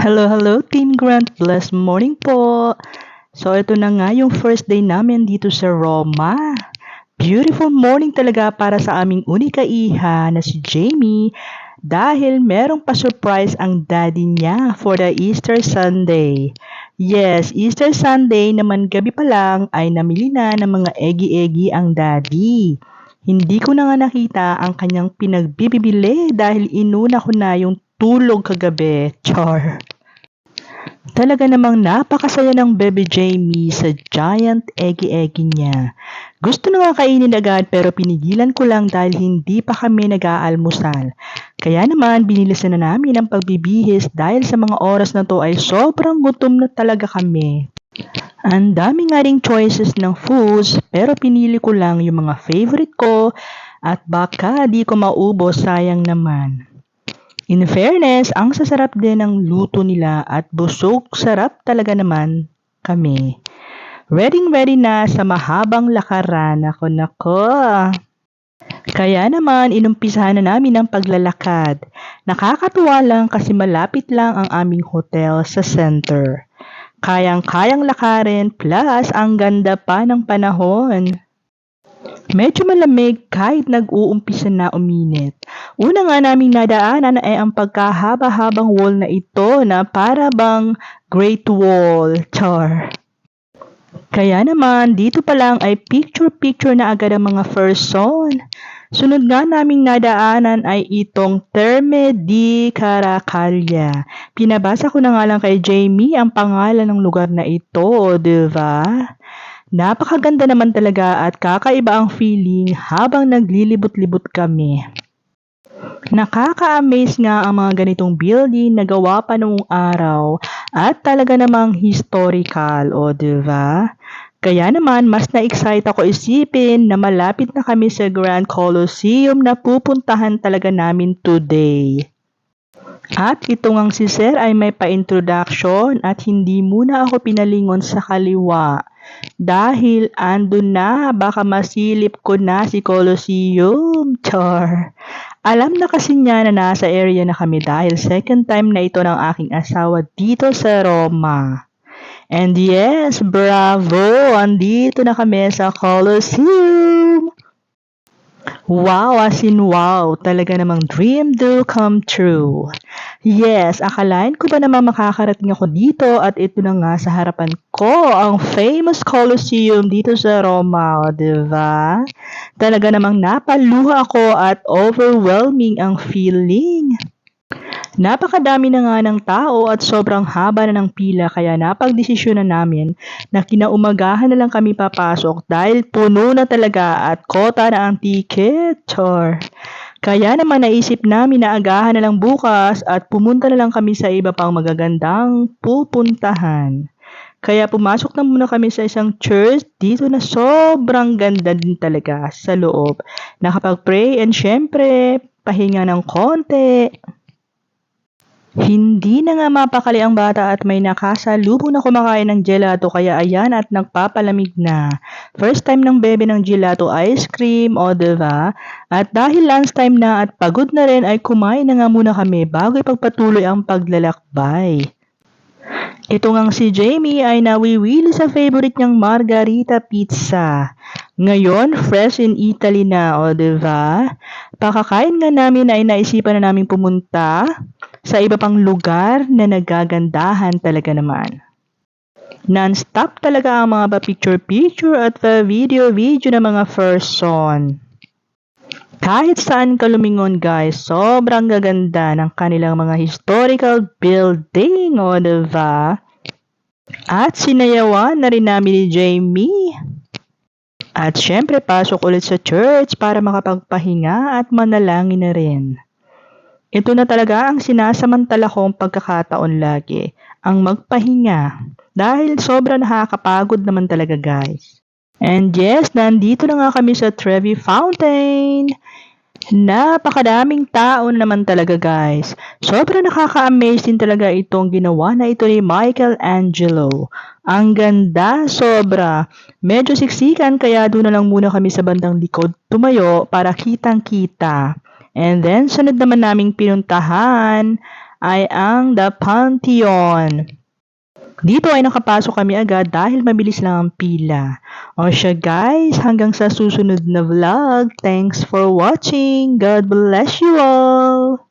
Hello, hello Team Grant. Blessed morning po. So ito na nga yung first day namin dito sa Roma. Beautiful morning talaga para sa aming unika-iha na si Jamie dahil merong pa-surprise ang daddy niya for the Easter Sunday. Yes, Easter Sunday naman gabi pa lang ay namili na ng mga eggy-eggy ang daddy. Hindi ko na nga nakita ang kanyang pinagbibili dahil inuna ko na yung tulog kagabi. Char. Talaga namang napakasaya ng Baby Jamie sa giant eggy-eggy niya. Gusto na nga kainin agad pero pinigilan ko lang dahil hindi pa kami nag-aalmusal. Kaya naman binilisan na namin ang pagbibihis dahil sa mga oras na to ay sobrang gutom na talaga kami. Ang dami nga ring choices ng foods pero pinili ko lang yung mga favorite ko at baka di ko maubos, sayang naman. In fairness, ang sasarap din ng luto nila at busog sarap talaga naman kami. Ready na sa mahabang lakaran. Nako. Kaya naman, inumpisahan na namin ang paglalakad. Nakakatuwa lang kasi malapit lang ang aming hotel sa center. Kayang-kayang lakarin plus ang ganda pa ng panahon. Medyo malamig kahit nag-uumpisa na uminit. Una nga naming nadaanan ay ang pagkahaba-habang wall na ito na para bang Great Wall. Char. Kaya naman, dito pa lang ay picture-picture na agad ang mga person. Sunod nga naming nadaanan ay itong Terme di Caracalla. Pinabasa ko na nga lang kay Jamie ang pangalan ng lugar na ito, diba? Napakaganda naman talaga at kakaiba ang feeling habang naglilibot-libot kami. Nakaka-amaze nga ang mga ganitong building na gawa pa noong araw at talaga namang historical, o diba? Kaya naman mas na-excite ako isipin na malapit na kami sa Grand Colosseum na pupuntahan talaga namin today. At ito ngang si Sir ay may pa-introduction at hindi muna ako pinalingon sa kaliwa. Dahil andun na, baka masilip ko na si Colosseum. Char. Alam na kasi niya na nasa area na kami dahil second time na ito ng aking asawa dito sa Roma. And yes, bravo! Andito na kami sa Colosseum! Wow, as in wow, talaga namang dream do come true. Yes, akalain ko ba naman makakarating ako dito at ito na nga sa harapan ko, ang famous Colosseum dito sa Roma, diba? Talaga namang napaluha ako at overwhelming ang feeling. Napakadami na nga ng tao at sobrang haba na ng pila kaya napagdesisyon na namin na kinaumagahan na lang kami papasok dahil puno na talaga at kota na ang ticket. Char. Kaya naman naisip namin na agahan na lang bukas at pumunta na lang kami sa iba pang magagandang pupuntahan. Kaya pumasok na muna kami sa isang church dito na sobrang ganda din talaga sa loob. Nakapag-pray and syempre pahinga ng konti. Hindi na nga mapakali ang bata at may nakasalubong na kumakain ng gelato kaya ayan at nagpapalamig na. First time ng bebe ng gelato ice cream, o diba? At dahil lunchtime na at pagod na rin ay kumain na nga muna kami bago ipagpatuloy ang paglalakbay. Ito ngang si Jamie ay nawiwili sa favorite niyang margarita pizza. Ngayon, fresh in Italy na, o diba? Pakakain nga namin ay naisipan na namin pumunta sa iba pang lugar na nagagandahan talaga naman. Non-stop talaga ang mga pa-picture-picture at pa-video-video ng mga person. Kahit saan ka lumingon guys, sobrang gaganda ng kanilang mga historical building, o diba? At sinayawan na rin namin ni Jamie. At syempre pasok ulit sa church para makapagpahinga at manalangin na rin. Ito na talaga ang sinasamantala kong pagkakataon lagi, ang magpahinga. Dahil sobra nakakapagod naman talaga guys. And yes, nandito na nga kami sa Trevi Fountain. Napakadaming tao naman talaga guys. Sobra nakaka-amaze din talaga itong ginawa na ito ni Michelangelo. Ang ganda, sobra. Medyo siksikan kaya doon na lang muna kami sa bandang likod tumayo para kitang-kita. And then, sunod naman naming pinuntahan ay ang The Pantheon. Dito ay nakapasok kami agad dahil mabilis lang ang pila. O siya guys, hanggang sa susunod na vlog. Thanks for watching. God bless you all!